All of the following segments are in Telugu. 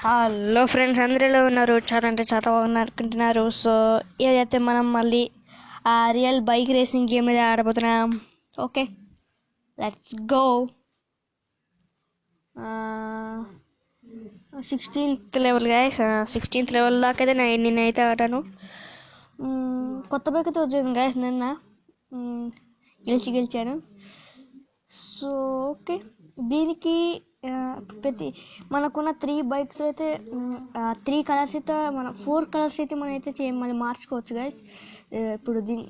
హలో ఫ్రెండ్స్, అందరూ ఎలా ఉన్నారు? చాలా అంటే చాలా బాగున్నారు అనుకుంటున్నారు. సో ఏదైతే మనం మళ్ళీ ఆ రియల్ బైక్ రేసింగ్ గేమ్ మీద ఆడబోతున్నాం. Okay, let's go. 16th level guys. 16th level దాకా అయితే నేనైతే ఆడాను. కొత్త బైక్ అయితే వచ్చేసింది గాయస్. నిన్న గెలిచాను. సో ఓకే, దీనికి ప్రతి మనకున్న 3 బైక్స్ అయితే 3 కలర్స్ అయితే మన 4 కలర్స్ అయితే మనం అయితే మళ్ళీ మార్చుకోవచ్చు గైస్. ఇప్పుడు దీని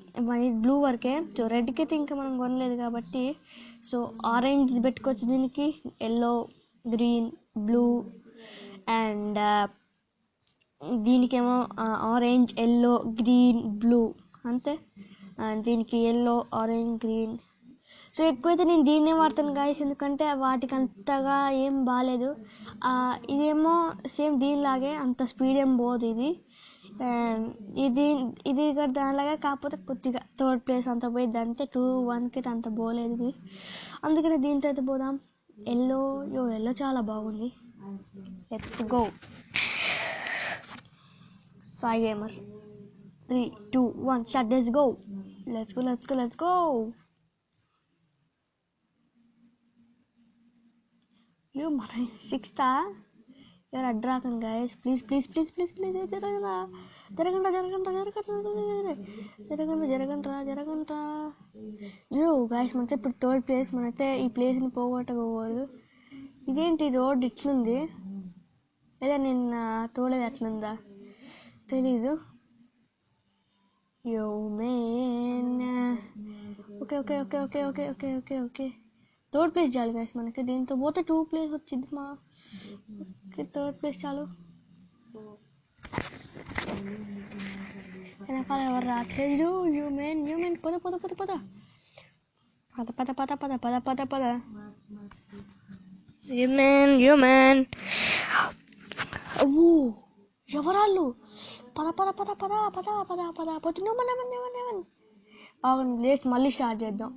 బ్లూ వరకే. సో రెడ్కి అయితే ఇంకా మనం కొనలేదు కాబట్టి సో ఆరెంజ్ పెట్టుకోవచ్చు. దీనికి ఎల్లో, గ్రీన్, బ్లూ అండ్ దీనికేమో ఆరెంజ్, ఎల్లో, గ్రీన్, బ్లూ అంతే. అండ్ దీనికి ఎల్లో, ఆరెంజ్, గ్రీన్. సో ఎక్కువైతే నేను దీన్నే వాడతాను గాయస్, ఎందుకంటే వాటికి అంతగా ఏం బాగాలేదు. ఇదేమో సేమ్ దీనిలాగే అంత స్పీడ్ ఏం పోదు ఇది. ఇది దానిలాగే, కాకపోతే కొద్దిగా 3rd ప్లేస్ అంత పోయింది అంతే. 2-1కి అంత పోలేదు ఇది. అందుకని దీంతో అయితే పోదాం. ఎల్లో చాలా బాగుంది. Let's go. Sai gamer 3-2-1 start. Let's go. మన 6th ఎవరు అడ్రాకండి గాయస్, ప్లీజ్ జరగండ్రా. గాయస్ మనతో ఇప్పుడు 3rd ప్లేస్. మనైతే ఈ ప్లేస్ని పోగొట్టకూడదు. ఇదేంటి రోడ్ ఇట్లుంది? లేదా నిన్న తోలేదు అట్లుందా తెలీదు. ఓకే 3rd ప్లేస్ చాలు గాయస్ మనకి. దీంతో పోతే 2 ప్లేస్ వచ్చింది మా. ఓకే 3rd ప్లేస్ చాలు. వెనకాల ఎవరు రావట్లేదు. హ్యూమెన్ పద. హ్యూమెన్ ఎవరాళ్ళు? పద. లేచి మళ్ళీ స్టార్ట్ చేద్దాం.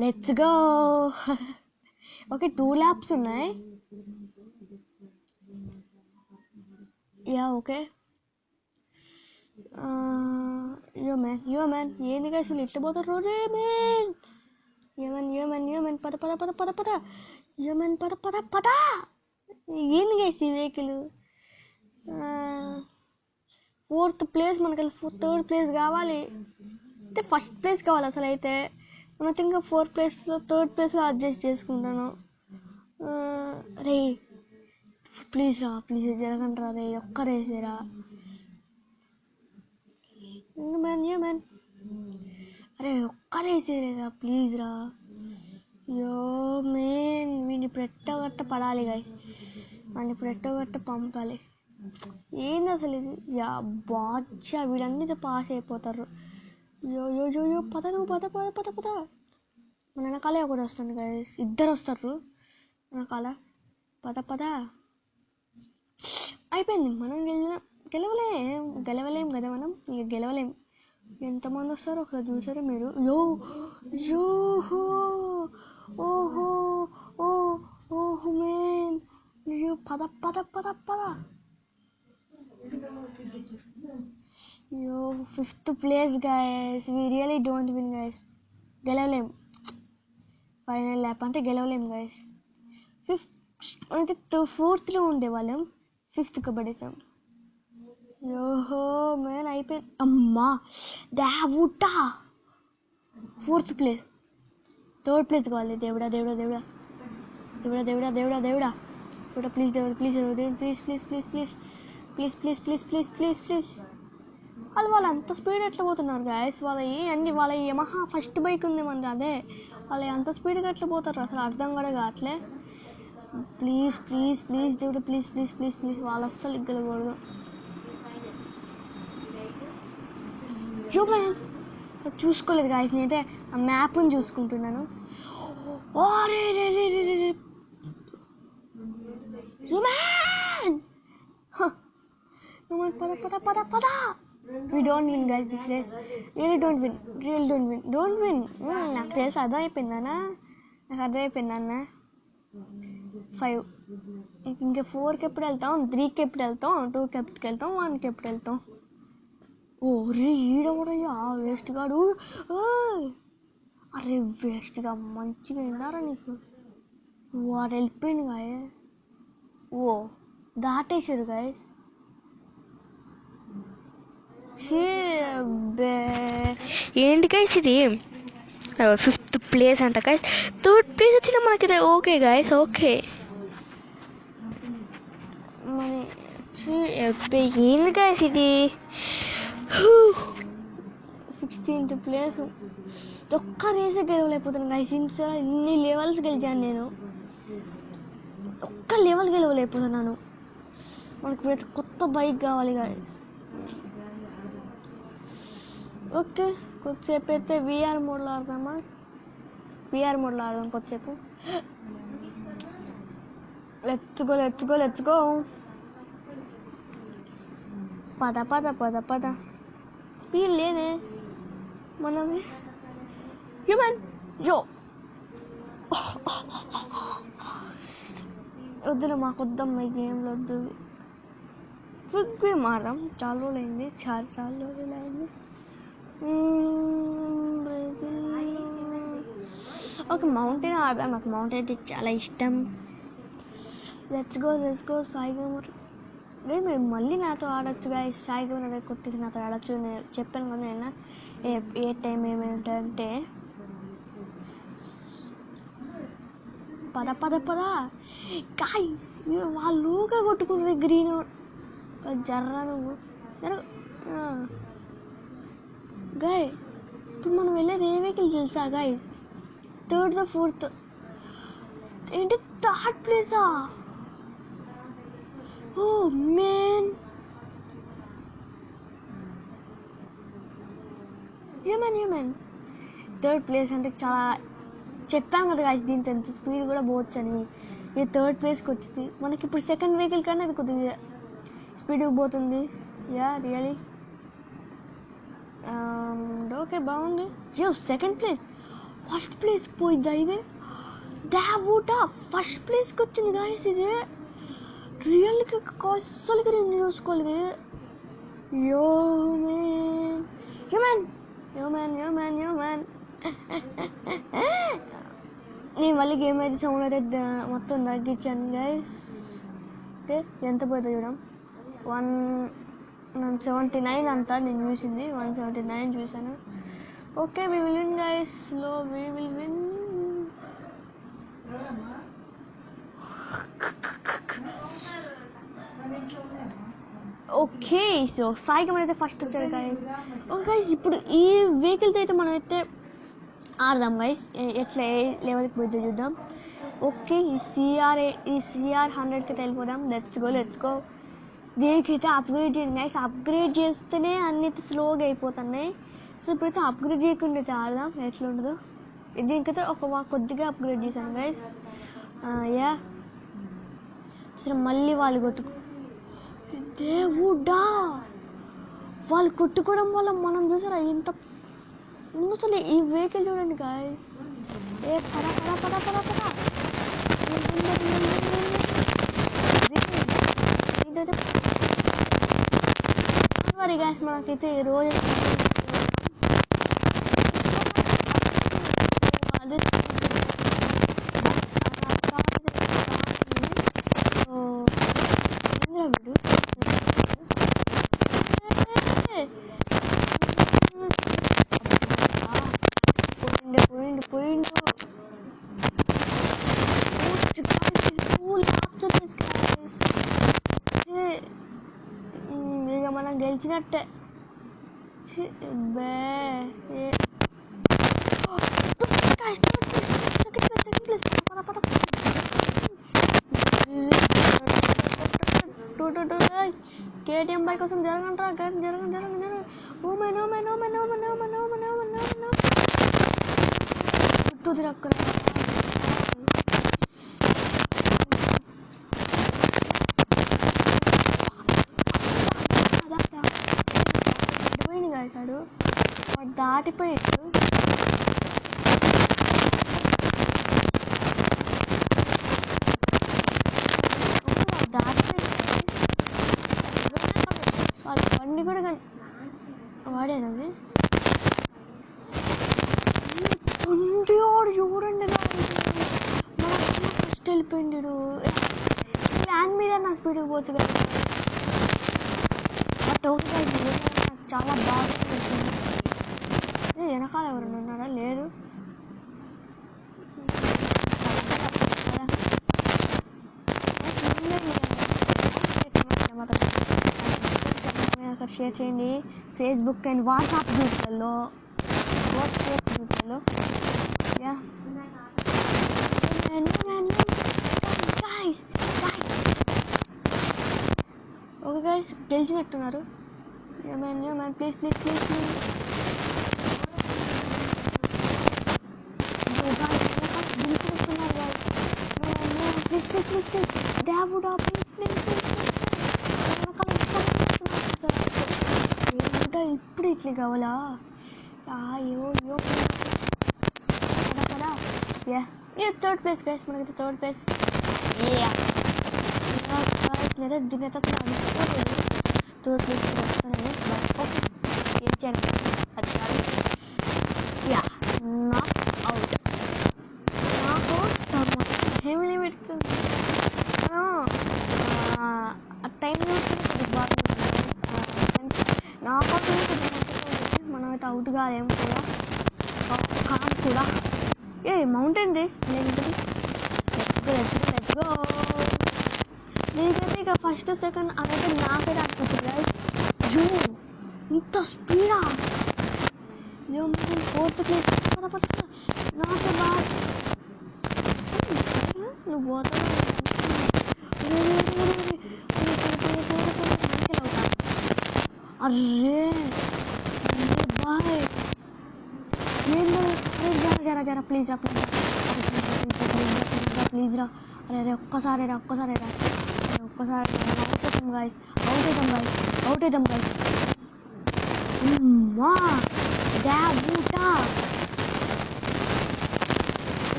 Let's go. ఓకే 2 laps ఉన్నాయి. ఓకే. హ్యూమెన్ ఏంది గాయస్ ఇట్లా పోతారు? హ్యూమెన్ పద. హ్యూమెన్ పద. ఏంది గాయస్ ఈ వెహికల్? 4th ప్లేస్ మనకి 3rd ప్లేస్ కావాలి. అంటే 1st ప్లేస్ కావాలి అసలు. అయితే మనకి ఇంకా 4th ప్లేస్లో 3rd ప్లేస్లో అడ్జస్ట్ చేసుకుంటాను. రే ప్లీజ్ జరగండి రే, ఒక్క రేసేరా. హ్యూమెన్ అరే ఒక్క రేసేరా ప్లీజ్ రా. వీడిని ఇప్పుడు ఎట్టగట్ట పడాలి గాయస్. వాడిని ఇప్పుడు ఎట్టగట్ట పంపాలి. ఏంది అసలు ఇది? బాద్షా వీడన్నితో పాస్ అయిపోతారు. పద మన వెనకాలే ఒకటి వస్తుంది గాయస్. 2 వస్తారు వెనకాల. పద. అయిపోయింది. మనం గెలవలేం కదా మనం. ఇక గెలవలేం. ఎంతమంది వస్తారో ఒకసారి చూసారా మీరు? ఓహో మేన్. పద. 5th place guys. We really don't win guys. గెలవలేం. ఫైనల్ ల్యాప్ అంటే గెలవలేం guys. 4th ఉండే వాళ్ళం, 5th పడేసాం. మేన్ అయిపోయింది. అమ్మా దేవుడా. 4th place. 3rd ప్లేస్ కావాలి. దేవుడా ప్లీజ్. వాళ్ళు అంత స్పీడ్ ఎట్లా పోతున్నారు గాయస్? వాళ్ళ యమహా ఫస్ట్ బైక్ ఉంది మన. అదే వాళ్ళు అంత స్పీడ్గా ఎట్లా పోతారు అసలు అర్థం కూడా కావట్లే. ప్లీజ్ దేవుడు ప్లీజ్. వాళ్ళు అస్సలు గెలకూడదు. చూసుకోలేదు గాయస్, నేనైతే ఆ మ్యాప్ని చూసుకుంటున్నాను. పద. We don't win guys this race. Really don't win. నాకు తెలుసు అర్థమైపోయిందన్నా. 5. ఇంకా 4కి ఎప్పుడు వెళ్తాం, 3కి ఎప్పుడు వెళ్తాం, 2కి ఎప్పుడు వెళ్తాం, 1కి ఎప్పుడు వెళ్తాం. ఓ రే ఈడవడయ్యా వేస్ట్ గాడు. అరే వేస్ట్గా మంచిగా విన్నారా నీకు. వాడు వెళ్ళిపోయింది గాయ. ఓ దాటేసారు గాయస్. ఏంటి గైస్ ఇది 5th ప్లేస్ అంట గైస్. 3rd ప్లేస్ వచ్చినా మనకి ఓకే గైస్, ఓకే. మరి ఏంది గైస్ ఇది 16th ప్లేస్. ఒక్క రేసే గెలవలేకపోతున్నాను గైస్. ఇన్ని లెవెల్స్ గెలిచాను నేను, ఒక్క లెవెల్ గెలవలేకపోతున్నాను. మనకు కొత్త బైక్ కావాలి గాయస్. ఓకే కొద్దిసేపు అయితే విఆర్ మోడ్లో ఆడదామా. విఆర్ మోడ్లో ఆడదాం కొద్దిసేపు. Let's go. పద స్పీడ్ లేదే మనది. హ్యూమన్ జో వద్దురా, మాకు వద్దాం ఈ గేమ్లో వద్దు. ఫుడ్ గేమ్ ఆడదాం. చాలా రోజులైంది. ఓకే మౌంటైన్ ఆడదాం. నాకు మౌంటైన్ అంటే చాలా ఇష్టం. Let's go Sai gamer. మేము మళ్ళీ నాతో ఆడొచ్చు గాయస్. సాయి గేమర్ అనేది కొట్టేసి నాతో ఆడొచ్చు. నేను చెప్పాను కదా నేను ఏ టైం ఏమేంటంటే పద గాయస్. వాళ్ళుగా కొట్టుకుంటుంది గ్రీన్. జర్రా నువ్వు గాయ్. ఇప్పుడు మనం వెళ్ళేది ఏ వెహికల్ తెలుసా గాయస్? 3rd, 4th ఏంటి 3rd ప్లేసా? Oh man. Human 3rd place అంటే చాలా చెప్పాను కదా గాయస్. దీంతో ఎంత స్పీడ్ కూడా పోవచ్చు అని. ఇది 3rd ప్లేస్కి వచ్చింది. మనకి ఇప్పుడు 2nd వెహికల్ కన్నా అది కొద్దిగా స్పీడ్కి పోతుంది. యా రియలీ ఓకే బాగుంది. 2nd place. 1st ప్లేస్ పోయిందా ఇది? దావూట 1st ప్లేస్కి వచ్చింది గాయస్. ఇది రియల్గా అస్సలుగా నేను చూసుకోలేదు. హ్యూమన్ నేను మళ్ళీ గేమ్ అయితే సౌండ్ అయితే మొత్తం తగ్గించాను గైస్. ఓకే ఎంత పోతుందో చూడం. 179 అంతా నేను చూసింది. 179 చూసాను. Okay we will win guys. We will win. Okay so సాయికి మనైతే ఫస్ట్ వచ్చాడు గైస్. ఓకే గైస్ ఇప్పుడు ఈ వెహికల్తో అయితే మనం అయితే ఆడదాం గైస్. ఎట్లా ఏ లెవెల్కి పోయిద్దో చూద్దాం. ఓకే ఈ సిఆర్ 100కి వెళ్ళిపోదాం. Let's go. దీనికైతే అప్గ్రేడ్ చేయండి గైస్. అప్గ్రేడ్ చేస్తేనే అన్ని స్లోగా అయిపోతున్నాయి. సో ఇప్పుడైతే అప్గ్రేడ్ చేయకుండా అయితే ఆడదాం ఎట్లా ఉండదు. దీనికైతే కొద్దిగా అప్గ్రేడ్ చేశాను గైస్. యా సరే మళ్ళీ వాళ్ళు దేవుడా వాళ్ళు కొట్టుకోవడం వల్ల మనం చూసారా ఇంత అసలు ఈ వెహికల్ చూడండి గాయ్. గాయస్ మనకైతే రోజు మనం గెలిచినట్టే. కేటీఎం బైక్ కోసం జరగంటారా జరగండి. చుట్టూ తిరక్కరా. వాడు దాటిపోయాడు. స్పీడ్గా పోవచ్చు కదా. బట్ ఓకే చాలా బాగా వచ్చింది. వెనకాల ఎవరైనా ఉన్నారా? లేరు. షేర్ చేయండి ఫేస్బుక్ అండ్ వాట్సాప్ గ్రూప్లలో. యా ఓకే గైస్ గెలిచినట్టున్నారు. ప్లీజ్ దేవుడా ఇప్పుడు ఇట్లా కావాలా? అయ్యో కదా. యా థర్డ్ ప్లేస్ గైస్, మనకైతే థర్డ్ ప్లేస్. లేదా దీని థర్డ్ ప్లేస్ వస్తానండి. ఓకే గెలిచాను, అది కాదు. Yeah not out. ఏమి లిమిట్స్ టైం నాకు మనమైతే అవుట్ కాలేము కూడా కాదు కూడా. మౌంటైన్ రేస్ లేదంటే లెట్స్ గో. నేనైతే ఇక ఫస్ట్ సెకండ్ అనేది నాకైతే అనిపించింది. ఇంత స్పీడా? Fourth place not bad. నువ్వు పోతావు. అర్రే బాయ్ ఏందో జరా ప్లీజ్ రా అరే ఒక్కసారి రా అవుట్ అవుతాం గాయస్.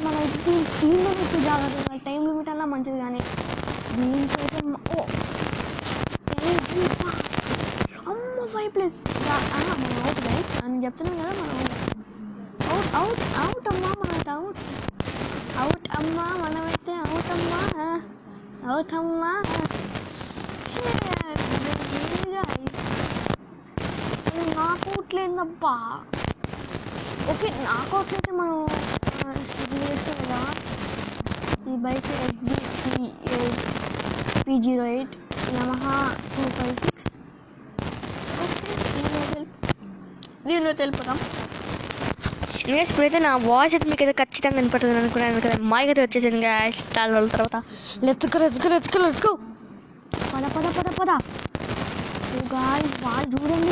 మన టీమ్ లిమిట్ జాగ్రత్త, టైం లిమిట్ అన్నా మంచిది. కానీ దీంతో అయితే అమ్మ 5 ప్లస్ మనం అవుట్ గైస్ అని చెప్తున్నాం కదా. మనం అవుట్ అమ్మా, మనమైతే అవుట్ అమ్మా, మనమైతే అవుట్ అమ్మా. నాకౌట్లేదబ్బా. ఓకే నాకౌట్లయితే మనం కదా. ఈ బైక్ XG8P08 Yamaha 256. ఓకే దీనిలో తెలిపోతాం. ఇప్పుడైతే నా వాయిస్ అయితే మీకు అయితే ఖచ్చితంగా వినపడుతుంది అనుకున్నాను కదా. మైక్ అయితే వచ్చేసింది గాయ్స్. చాలా రోజుల తర్వాత లెట్స్ గో. పద గాయ్స్, వాళ్ళు చూడండి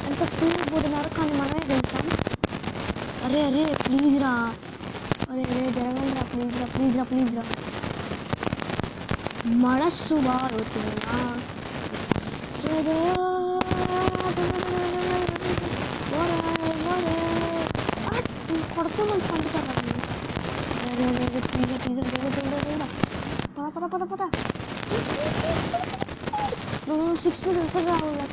ఎంత స్పీడ్ పోతున్నారు, కానీ మనమే వెళ్తాం. అరే ప్లీజ్ రా, జరగండి రా, ప్లీజ్ రా. మనస్సు బాగుతున్నా కొడుతూ మళ్ళీ పండుతారు. పద 6 ప్లేస్ వస్తుంది రావాలి.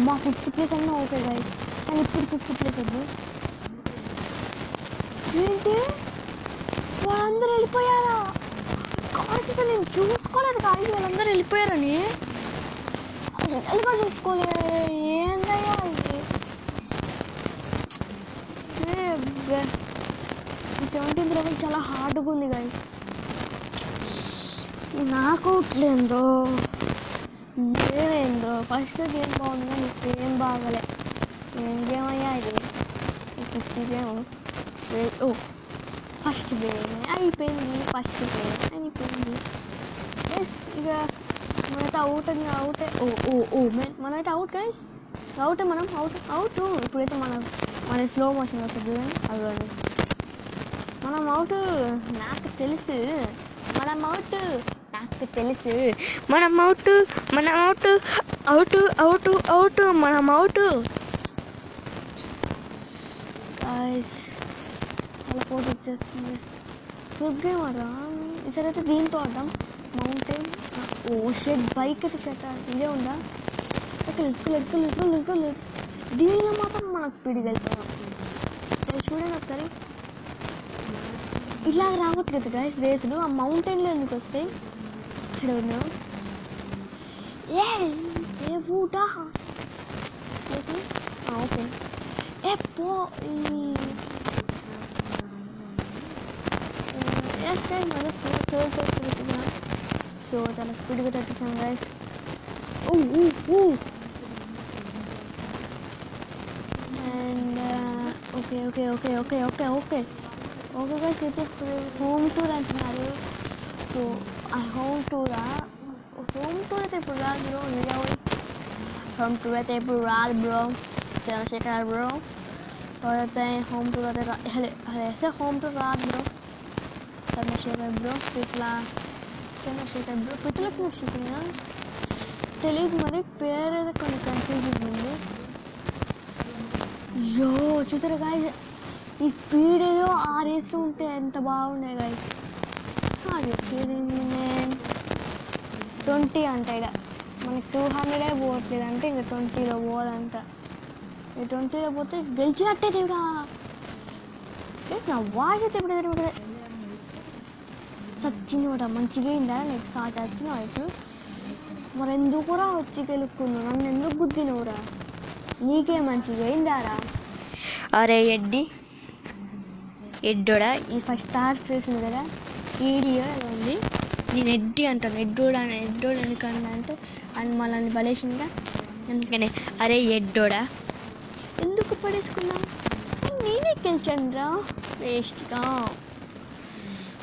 మా 5th ప్లేస్ అన్నా ఓకే గైస్, కానీ ఇప్పుడు 5th ప్లేస్ వద్దు. ఏంటి వాళ్ళందరూ వెళ్ళిపోయారా? కాల్స్ నేను చూసుకోలేదు కానీ వాళ్ళందరూ వెళ్ళిపోయారని చూసుకోలే. ఏందయ్యా ఇది? ఈ 17th లెవెల్ చాలా హార్డ్గా ఉంది గైస్. నాకౌట్లేందో ఏమైందో. ఫస్ట్ గేమ్ బాగుంది కానీ ఏం బాగలే. ఏం గేమ్ అయ్యా ఇది? పిచ్చి గేమ్. ఫస్ట్ గేమ్ అయిపోయింది. ఇక మనైతే అవుటే. మనమైతే అవుట్ గైస్. మనం అవుట్. ఇప్పుడైతే మన స్లో మోషన్ వస్తుంది చూడండి. అవ్వండి మనం అవుట్. నాకు తెలుసు మనం అవుట్ గాయ్స్. చాలా పోటీ వచ్చేస్తుంది. ఫుల్ గేమ్ ఆడరా ఈసారి అయితే. దీంతో ఆడదాం. మౌంటైన్ షెడ్ బైక్ అయితే షెడ్ ఇదే ఉందా? Okay let's go. దీనిలో మాత్రం మనకు స్పీడ్గా వెళ్తాం. చూడండి ఒకసారి. ఇలాగ రావచ్చు కదా గైస్ రేసులు. ఆ మౌంటైన్లో ఎందుకు వస్తాయి? don't know. Yeah, Vuda. Okay. Okay. Yes, guys, mother third so చాలా స్పీడ్గా తట్టించాం guys. Oh. And okay guys, అయితే హోమ్ టూర్ అంటున్నారు. సో ఆ హోమ్ టూర్ అయితే ఇప్పుడు రాదు బ్రో. హోమ్ టూర్ అయితే ఇప్పుడు రాదు బ్రో. చంద్రశేఖర్ బ్రో అయితే హోమ్ టూర్ అయితే హోమ్ టూర్ రాదు బ్రో. చంద్రశేఖర్ బ్రో పిట్ల చంద్రశేఖర్ తెలియదు మరి, పేరు అయితే కొన్ని కన్ఫ్యూజింగ్ ఉంది. చూసారు గాయస్, ఈ స్పీడ్ ఏదో ఆ రేస్లో ఉంటే ఎంత బాగుండే గాయస్. చెప్పేది నేను 20 అంట. ఇక్కడ మనకి 200 పోవట్లేదు అంటే ఇంకా 20లో పోవాలంట. ఈ 20లో పోతే గెలిచినట్టే దేవుడా. నా వాయిస్ అయితే ఇప్పుడు చచ్చినోట మంచిగా అయిందా నీకు చచ్చిన వాయిస్. మరి ఎందుకు కూడా వచ్చి గెలుక్కున్నావు, నన్ను ఎందుకు గుద్దినవురా, నీకే మంచిగా అయిందారా. అరే ఎడ్డోడా ఈ ఫస్ట్ థర్డ్ ప్లేస్ ఉంది కదా, ఈడియో ఉంది. నేను ఎడ్డి అంటాను, ఎడ్డోడు ఎందుకన్నా అంటే అని మనల్ని పడేసిందా. ఎందుకని అరే ఎడ్డోడా ఎందుకు పడేసుకున్నావు, నేనే గెలిచాను రా వేస్ట్గా.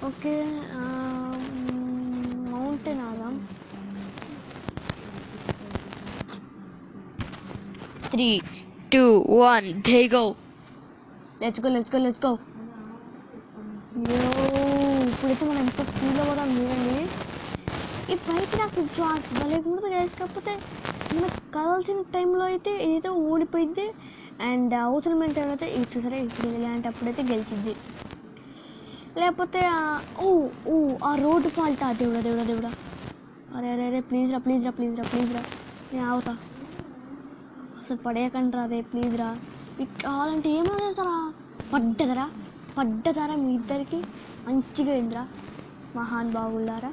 Okay mountain Adam. 3, 2, 1 there you go. let's go. ఇప్పుడైతే మనం ఎంత స్పీడ్లో పోదాం చూడండి. ఈ బైక్ నాకు లేకుండా కాకపోతే మనకు కావాల్సిన టైంలో అయితే ఏదైతే ఓడిపోయింది, అండ్ అవసరమైన టైం అయితే ఇది చూసారా ఇప్పుడు ఇలాంటప్పుడైతే గెలిచింది. లేకపోతే ఆ రోడ్డు ఫాల్ట్ దేవుడా. అరే ప్లీజ్ రా నేను ఆగుతా. అసలు పడేయకండి రా రే ప్లీజ్ రా. మీకు కావాలంటే ఏమైనా చేస్తారా. పడ్డదరా మీ ఇద్దరికి మంచిగా అయిందిరా మహాన్ బాగున్నారా.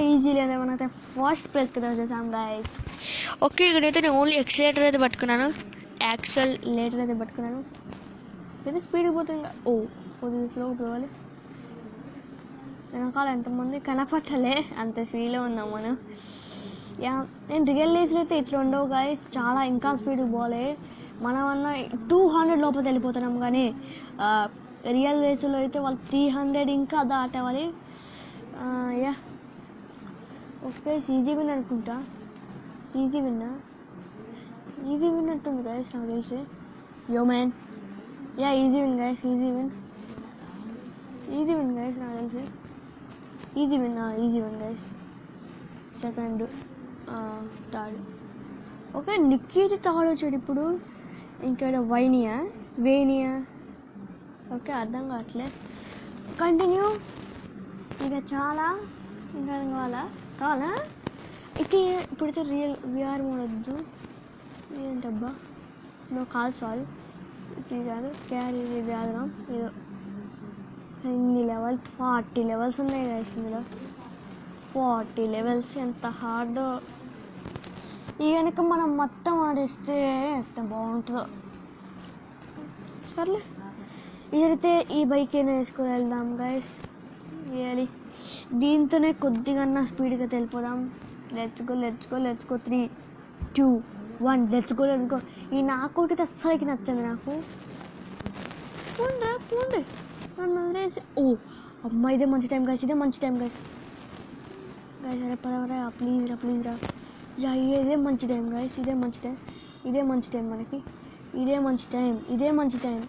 ఈజీలీ అనే మనైతే ఫస్ట్ ప్లేస్ కదా వచ్చేసాం గాయస్. ఓకే ఇక్కడైతే నేను ఓన్లీ యాక్సిలేటర్ అయితే పట్టుకున్నాను అయితే స్పీడ్కి పోతే ఇంకా కొద్దిగా స్లోగా పోవాలి. వెనకాల ఎంతమంది కనపట్టలే, అంత స్పీడ్లో ఉన్నాం మనం. నేను రియల్ లైఫ్లో అయితే ఇట్లా ఉండవు గాయస్, చాలా ఇంకా స్పీడ్కి పోలే. మనమన్నా 200 లోపల వెళ్ళిపోతున్నాం, కానీ రియల్ రేసులో అయితే వాళ్ళు 300 ఇంకా దాటేవాలి. ఓకే ఈజీ విన్ అనుకుంటా. ఈజీ విన్ అంటుంది గాయస్ నాకు తెలిసి. మ్యాన్ ఈజీ విన్ గాయస్ నాకు తెలిసి. Easy win guys. Second third. Okay Nikki అయితే థర్డ్ వచ్చాడు ఇప్పుడు. ఇంకా వేనియా ఓకే అర్థం కంటిన్యూ. ఇక చాలా ఇంకా కావాలా అయితే ఇప్పుడైతే విఆర్ మోడ్ వద్దు. ఏంటబ్బా కాదు సారీ ఇది కాదు, క్యారీ ఇది కాదు. ఏదో ఇన్ని 40 లెవెల్స్ ఉన్నాయి కదా ఇందులో. 40 లెవెల్స్ ఎంత హార్డ్. ఈ కనుక మనం మొత్తం ఆడిస్తే ఎంత బాగుంటుందో. సర్లే ఇదైతే ఈ బైక్ అయినా వేసుకొని వెళ్దాం గైస్. దీంతోనే కొద్దిగా స్పీడ్గా వెళ్ళిపోదాం. Let's go 3, 2, 1 let's go. ఈ నాకోటి అస్సలకి నచ్చండి నాకు. పోండి నన్ను వదిలేసి. అమ్మ ఇదే మంచి టైం గైస్ అరే పదవరా ప్లీజ్ రా. ఇదే మంచి టైం గైస్, ఇదే మంచి టైం మనకి. ఇదే మంచి టైం.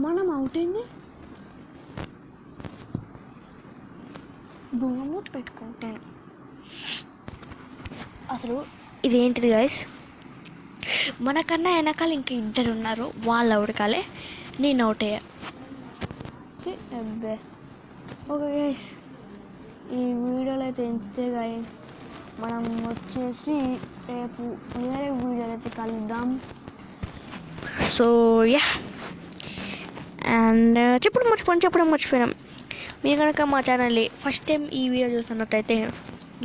మనం అవుట్ అయింది. బొమ్మూత పెట్టుకుంటాను అసలు. ఇదేంటిది గైస్, మనకన్నా వెనకాల ఇంక 2 ఉన్నారు, వాళ్ళు ఉడకాలే, నేను అవుట్ అయ్యా. అబ్బే ఓకే గైస్, ఈ వీడియోలో అయితే ఎంతే గైస్. మనం వచ్చేసి రేపు వేరే వీడియోలో అయితే కలుద్దాం. సో అండ్ చెప్పడం మర్చిపోయాం. మీరు కనుక మా ఛానల్ని ఫస్ట్ టైం ఈ వీడియో చూస్తున్నట్టయితే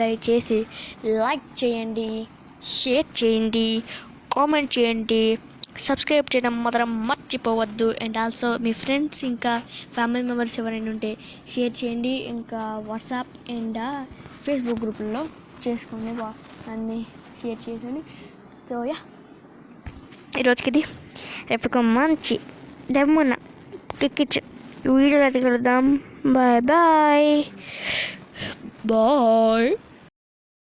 దయచేసి లైక్ చేయండి, షేర్ చేయండి, కామెంట్ చేయండి, సబ్స్క్రైబ్ చేయడం మాత్రం మర్చిపోవద్దు. అండ్ ఆల్సో మీ ఫ్రెండ్స్ ఇంకా ఫ్యామిలీ మెంబర్స్ ఎవరైనా ఉంటే షేర్ చేయండి. ఇంకా వాట్సాప్ అండ్ ఫేస్బుక్ గ్రూపుల్లో చేసుకోండి, అన్నీ షేర్ చేయండి. సో యా, ఈరోజుకి ఇది, రేపు ఒక మంచి దమ్మున కిక్కిచ్చు వీడియోలో అయితే కలుద్దాం. Bye bye bye.